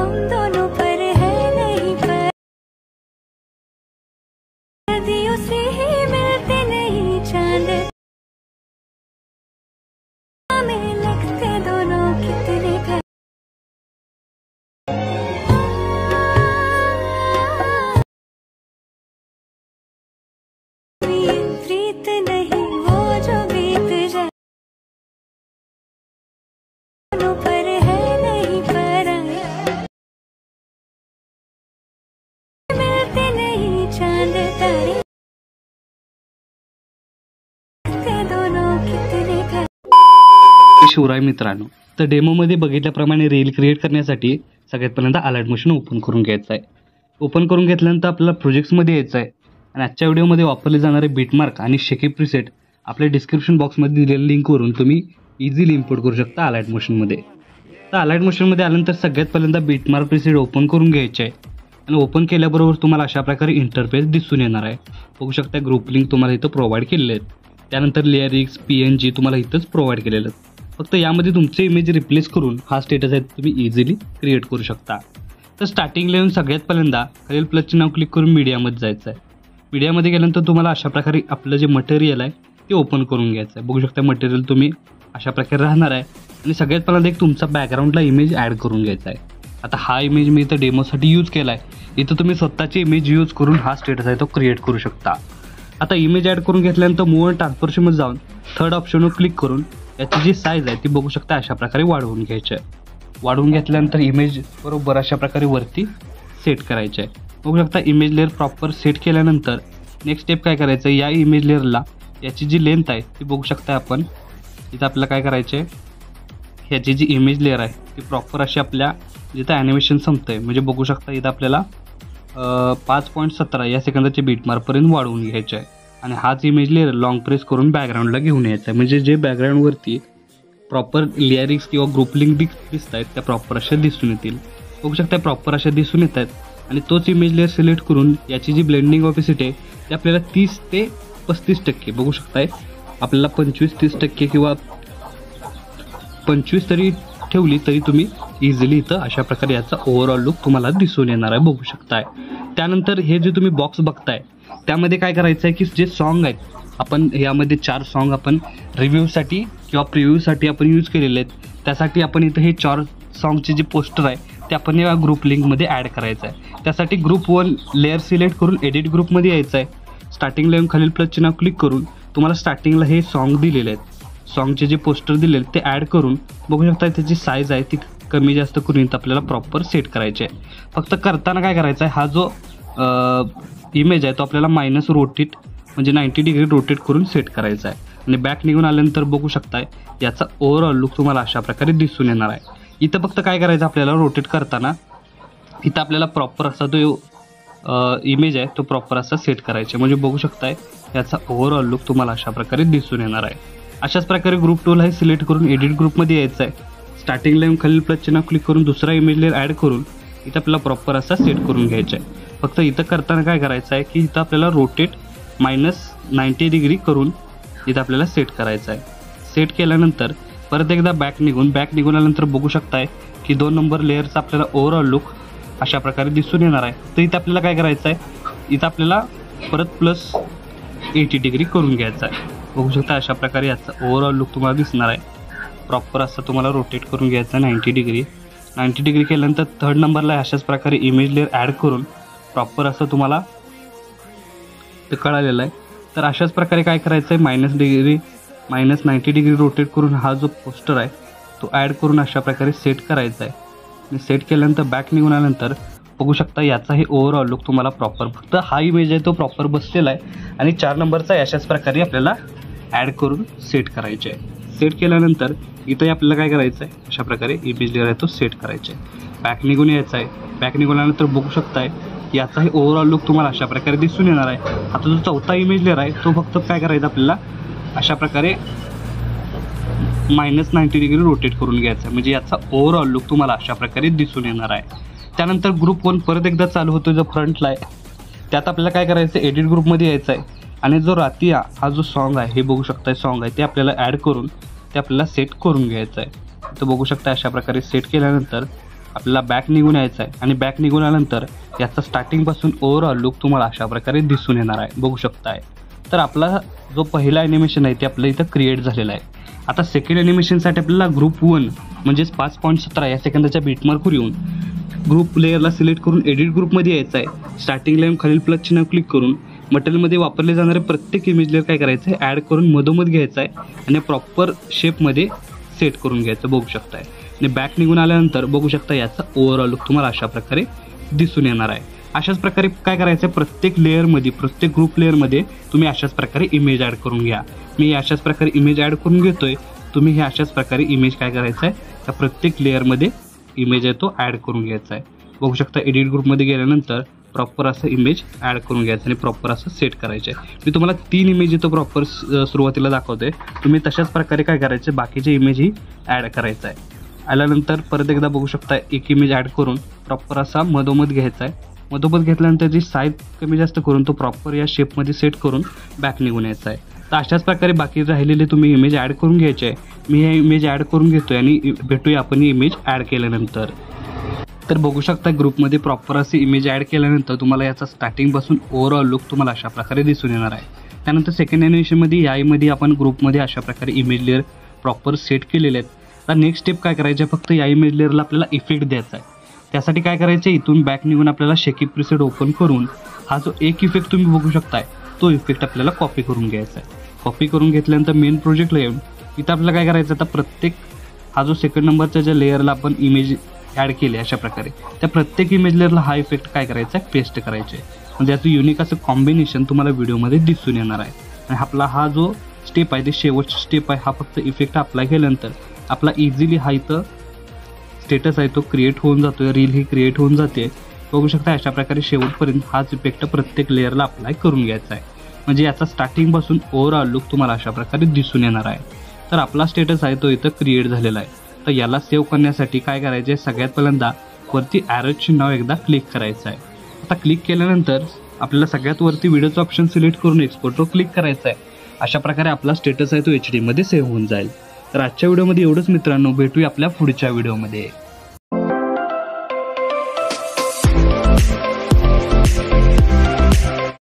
हम दोनों पर है नहीं पर नदियों से ही मिलते नहीं चांद हमें लगते दोनों कितने घर प्रीत नहीं वो जो बीत जाए दोनों पर है नहीं पर मिलते नहीं चांद तारे दोनों कितने घर। शिवराय मित्रांनो, तर डेमोमध्ये बघितल्याप्रमाणे रील क्रिएट करण्यासाठी सगळ्यात पहिल्यांदा अलाइट मोशन ओपन करून घ्यायचं आहे। ओपन करून घेतल्यानंतर आपल्याला प्रोजेक्ट्समध्ये यायचं आहे आणि आजच्या व्हिडिओमध्ये वापरले जाणारे बीटमार्क आणि शेकी प्रीसेट आपल्या डिस्क्रिप्शन बॉक्समध्ये दिलेल्या लिंकवरून तुम्ही इझिली इम्पोर्ट करू शकता अलाइट मोशनमध्ये। तर अलाइट मोशनमध्ये आल्यानंतर सगळ्यात पहिल्यांदा बीटमार्क प्रीसेट ओपन करून घ्यायचे आहे आणि ओपन केल्याबरोबर तुम्हाला अशा प्रकारे इंटरफेस दिसून येणार आहे। बघू शकता ग्रुप लिंक तुम्हाला इथं प्रोव्हाइड केलेले आहेत, त्यानंतर लिरिक्स PNG तुम्हाला इथंच प्रोव्हाइड केलेलं आहेत। फक्त यामध्ये तुमचे इमेज रिप्लेस करून हा स्टेटस आहे तुम्ही इझिली क्रिएट करू शकता। तर स्टार्टिंगला येऊन सगळ्यात पहिल्यांदा खालील प्लसचे नाव क्लिक करून मीडियामध्ये जायचं आहे। मीडियामध्ये गेल्यानंतर तुम्हाला अशा प्रकारे आपलं जे मटेरियल आहे ते ओपन करून घ्यायचं आहे। बघू शकता मटेरियल तुम्ही अशा प्रकारे राहणार आहे आणि सगळ्यात पहिल्यांदा एक तुमचा बॅकग्राऊंडला इमेज ॲड करून घ्यायचा आहे। आता हा इमेज मी इथं डेमोसाठी यूज केला आहे, इथं तुम्ही स्वतःची इमेज यूज करून हा स्टेटस आहे तो क्रिएट करू शकता। आता इमेज ॲड करून घेतल्यानंतर मूव्ह अँड ट्रान्सफॉर्मेशनमध्ये जाऊन थर्ड ऑप्शनवर क्लिक करून याची जी साईज आहे ती बघू शकता अशा प्रकारे वाढवून घ्यायची आहे। वाढवून घेतल्यानंतर इमेज बरोबर अशा प्रकारे वरती सेट करायचे आहे। बघू शकता इमेज लेअर प्रॉपर सेट केल्यानंतर नेक्स्ट स्टेप काय करायचं आहे, या इमेज लेअरला याची जी लेंथ आहे ती बघू शकता आपण इथं आपल्याला काय करायचं आहे, ह्याची जी इमेज लेअर आहे ती प्रॉपर अशी आपल्या जिथं ॲनिमेशन संपतं आहे म्हणजे बघू शकता इथं आपल्याला 5.17 या सेकंदाच्या बीटमार्कपर्यंत वाढवून घ्यायचं आहे आणि हाच इमेज लेअर लॉंग प्रेस करून बॅकग्राऊंडला घेऊन यायचा आहे म्हणजे जे बॅकग्राऊंडवरती प्रॉपर लिरिक्स किंवा ग्रुप लिंक दिसत आहेत त्या प्रॉपर अशा दिसून येतील। बघू शकता प्रॉपर अशा दिसून येत आहेत आणि तोच इमेज लेअर सिलेक्ट करून याची जी ब्लेंडिंग ऑफिसिटी आहे ती आपल्याला 30 ते 35% बघू शकताय, आपल्याला 25-30% किंवा 25 तरी ठेवली तरी तुम्ही इझिली इथं अशा प्रकारे याचा ओव्हरऑल लुक तुम्हाला दिसून येणार आहे बघू शकताय। त्यानंतर हे जे तुम्ही बॉक्स बघताय त्यामध्ये काय करायचं आहे की जे सॉन्ग आहेत आपण यामध्ये 4 सॉन्ग आपण रिव्ह्यूसाठी किंवा प्रिव्ह्यूसाठी आपण यूज केलेले आहेत, त्यासाठी आपण इथं हे 4 सॉन्गचे जे पोस्टर आहे ते आपण या ग्रुप लिंकमध्ये ॲड करायचं आहे। त्यासाठी ग्रुप 1 लेअर सिलेक्ट करून एडिट ग्रुपमध्ये यायचं आहे। स्टार्टिंगला येऊन खालील प्लसचे नाव क्लिक करून तुम्हाला स्टार्टिंगला हे सॉन्ग दिलेले आहेत, सॉन्गचे जे पोस्टर दिलेले ते ॲड करून बघू शकता त्याची साईज आहे ती कमी जास्त करून इथं आपल्याला प्रॉपर सेट करायचे आहे। फक्त करताना काय करायचं आहे, हा जो इमेज आहे तो आपल्याला मायनस रोटेट म्हणजे 90 डिग्री रोटेट करून सेट करायचा आहे आणि बॅक निघून आल्यानंतर बघू शकताय याचा ओव्हरऑल लुक तुम्हाला अशा प्रकारे दिसून येणार आहे। इथं फक्त काय करायचं आपल्याला रोटेट करताना इथं आपल्याला प्रॉपर असा तो इमेज आहे तो प्रॉपर असा सेट करायचा म्हणजे बघू शकताय याचा ओव्हरऑल लुक तुम्हाला अशा प्रकारे दिसून येणार आहे। अशाच प्रकारे ग्रुप टूल आहे सिलेक्ट करून एडिट ग्रुपमध्ये यायचं आहे। स्टार्टिंगला येऊन खालील प्लसचे नाव क्लिक करून दुसरा इमेज लेअर ॲड करून इथं आपल्याला प्रॉपर असा सेट करून घ्यायचा आहे। फक्त इथं करताना काय करायचं आहे की इथं आपल्याला रोटेट -90 डिग्री करून इथं आपल्याला सेट करायचं आहे। सेट केल्यानंतर परत एकदा बॅक निघून आल्यानंतर बघू शकताय की 2 नंबर लेअरचा आपल्याला ओव्हरऑल लुक अशा प्रकारे दिसून येणार आहे। तर इथं आपल्याला काय करायचं आहे, इथं आपल्याला परत +80 डिग्री करून घ्यायचं आहे। बघू शकता अशा प्रकारे याचा ओव्हरऑल लुक तुम्हाला दिसणार आहे। प्रॉपर असं तुम्हाला रोटेट करून घ्यायचं आहे 90 डिग्री केल्यानंतर थर्ड नंबरला अशाच प्रकारे इमेज लेअर ॲड करून प्रॉपर असं तुम्हाला ते कळालेलं आहे। तर अशाच प्रकारे काय करायचं आहे, -90 डिग्री रोटेट करून हा जो पोस्टर आहे तो ॲड करून अशा प्रकारे सेट करायचा आहे आणि सेट केल्यानंतर बॅक निघून आल्यानंतर बघू शकता याचा हे ओव्हरऑल लुक तुम्हाला प्रॉपर फक्त हा इमेज आहे तो प्रॉपर बसलेला आहे आणि 4 नंबरचा अशाच प्रकारे आपल्याला ॲड करून सेट करायचे आहे। सेट केल्यानंतर इथंही आपल्याला काय करायचं आहे, अशा प्रकारे इमेज लेअर आहे तो सेट करायचा आहे। बॅक निघून यायचा आहे, बॅक निघून आल्यानंतर बघू शकताय याचाही ओव्हरऑल लुक तुम्हाला अशा प्रकारे दिसून येणार आहे। आता जो चौथा इमेज लेअर आहे तो फक्त काय करायचा आपल्याला अशा प्रकारे -90 डिग्री रोटेट करून घ्यायचा आहे म्हणजे याचा ओव्हरऑल लुक तुम्हाला अशा प्रकारे दिसून येणार आहे। त्यानंतर ग्रुप 1 परत एकदा चालू होतो जो फ्रंटला आहे त्यात आपल्याला काय करायचं आहे, एडिट ग्रुपमध्ये यायचं आहे आणि जो रातिया हा जो सॉन्ग आहे हे बघू शकताय सॉन्ग आहे ते आपल्याला ॲड करून ते आपल्याला सेट करून घ्यायचं आहे। तर बघू शकता अशा प्रकारे सेट केल्यानंतर आपल्याला बॅक निघून यायचं आहे आणि बॅक निघून आल्यानंतर याचा स्टार्टिंगपासून ओव्हरऑल लुक तुम्हाला अशा प्रकारे दिसून येणार आहे, बघू शकताय. तर आपला जो पहिला ॲनिमेशन आहे ते आपल्या इथं क्रिएट झालेला आहे. आता सेकंड ॲनिमेशनसाठी आपल्याला ग्रुप 1 म्हणजेच 5.17 या सेकंदाच्या बीटमार्कवर येऊन ग्रुप लेअरला सिलेक्ट करून एडिट ग्रुपमध्ये यायचं आहे. स्टार्टिंग लाईन खालील प्लस चिन्ह क्लिक करून मटेरियलमध्ये वापरले जाणारे प्रत्येक इमेज लेअर काय करायचं आहे, ॲड करून मधोमध घ्यायचं आहे आणि प्रॉपर शेपमध्ये सेट करून घ्यायचं, बघू शकताय. आणि बॅक निघून आल्यानंतर बघू शकता याचा ओव्हरऑल लुक तुम्हाला अशा प्रकारे दिसून येणार आहे. अशाच प्रकारे काय करायचं आहे, प्रत्येक लेअरमध्ये प्रत्येक ग्रुप लेअरमध्ये तुम्ही अशाच प्रकारे इमेज ॲड करून घ्या. मी अशाच प्रकारे इमेज ॲड करून घेतोय. तुम्ही हे अशाच प्रकारे इमेज काय करायचं आहे, त्या प्रत्येक लेअरमध्ये इमेज आहे तो ॲड करून घ्यायचा आहे. बघू शकता एडिट ग्रुपमध्ये गेल्यानंतर प्रॉपर असं इमेज ॲड करून घ्यायचं आणि प्रॉपर असं सेट करायचं आहे. मी तुम्हाला 3 इमेज इथं प्रॉपर सुरुवातीला दाखवतोय. तुम्ही तशाच प्रकारे काय करायचे, बाकीचे इमेजही ॲड करायचं आहे. आल्यानंतर परत एकदा बघू शकता एक इमेज ॲड करून प्रॉपर असा मधोमध घ्यायचा आहे. मधोमध घेतल्यानंतर जी साईज कमी जास्त करून तो प्रॉपर या शेपमध्ये सेट करून बॅक निघून यायचा आहे. तर अशाच प्रकारे बाकी राहिलेले तुम्ही इमेज ॲड करून घ्यायचे आहे. मी हे इमेज ॲड करून घेतोय आणि भेटूया आपण इमेज ॲड केल्यानंतर. तर बघू शकता ग्रुपमध्ये प्रॉपर असे इमेज ॲड केल्यानंतर तुम्हाला याचा स्टार्टिंगपासून ओव्हरऑल लुक तुम्हाला अशा प्रकारे दिसून येणार आहे. त्यानंतर सेकंड ॲनिमेशनमध्ये यामध्ये आपण ग्रुपमध्ये अशा प्रकारे इमेज लेअर प्रॉपर सेट केलेले आहेत. आता नेक्स्ट स्टेप काय करायचं आहे, फक्त या इमेज लेअरला आपल्याला इफेक्ट द्यायचा आहे. त्यासाठी काय करायचं आहे, इथून बॅक निघून आपल्याला शेकी प्रीसेट ओपन करून हा जो एक इफेक्ट तुम्ही बघू शकताय तो इफेक्ट आपल्याला कॉपी करून घ्यायचा आहे. कॉपी करून घेतल्यानंतर मेन प्रोजेक्टला येऊन इथं आपल्याला काय करायचं, आता प्रत्येक हा जो सेकंड नंबरच्या ज्या लेअरला आपण इमेज ॲड केले अशा प्रकारे त्या प्रत्येक इमेज लेअरला हा इफेक्ट काय करायचा आहे, पेस्ट करायचे. म्हणजे याचं युनिक असं कॉम्बिनेशन तुम्हाला व्हिडिओमध्ये दिसून येणार आहे. आणि आपला हा जो स्टेप आहे ते शेवटचा स्टेप आहे. हा फक्त इफेक्ट अप्लाय केल्यानंतर आपला इझिली हा इथं स्टेटस आहे तो क्रिएट होऊन जातो, रील ही क्रिएट होऊन जाते. बघू शकता अशा प्रकारे शेवटपर्यंत हाच इफेक्ट प्रत्येक लेअरला अप्लाय करून घ्यायचा आहे. म्हणजे याचा स्टार्टिंगपासून ओव्हरऑल लुक तुम्हाला अशा प्रकारे दिसून येणार आहे. तर आपला स्टेटस आहे तो इथं क्रिएट झालेला आहे. तर याला सेव्ह करण्यासाठी काय करायचं आहे, सगळ्यात पहिल्यांदा वरती ॲरोची नाव एकदा क्लिक करायचं आहे. आता क्लिक केल्यानंतर आपल्याला सगळ्यात वरती व्हिडिओचं ऑप्शन सिलेक्ट करून एक्सपोर्टवर क्लिक करायचं आहे. अशा प्रकारे आपला स्टेटस आहे तो HD मध्ये सेव्ह होऊन जाईल. तर आजच्या व्हिडिओमध्ये एवढंच मित्रांनो, भेटूया आपल्या पुढच्या व्हिडिओमध्ये.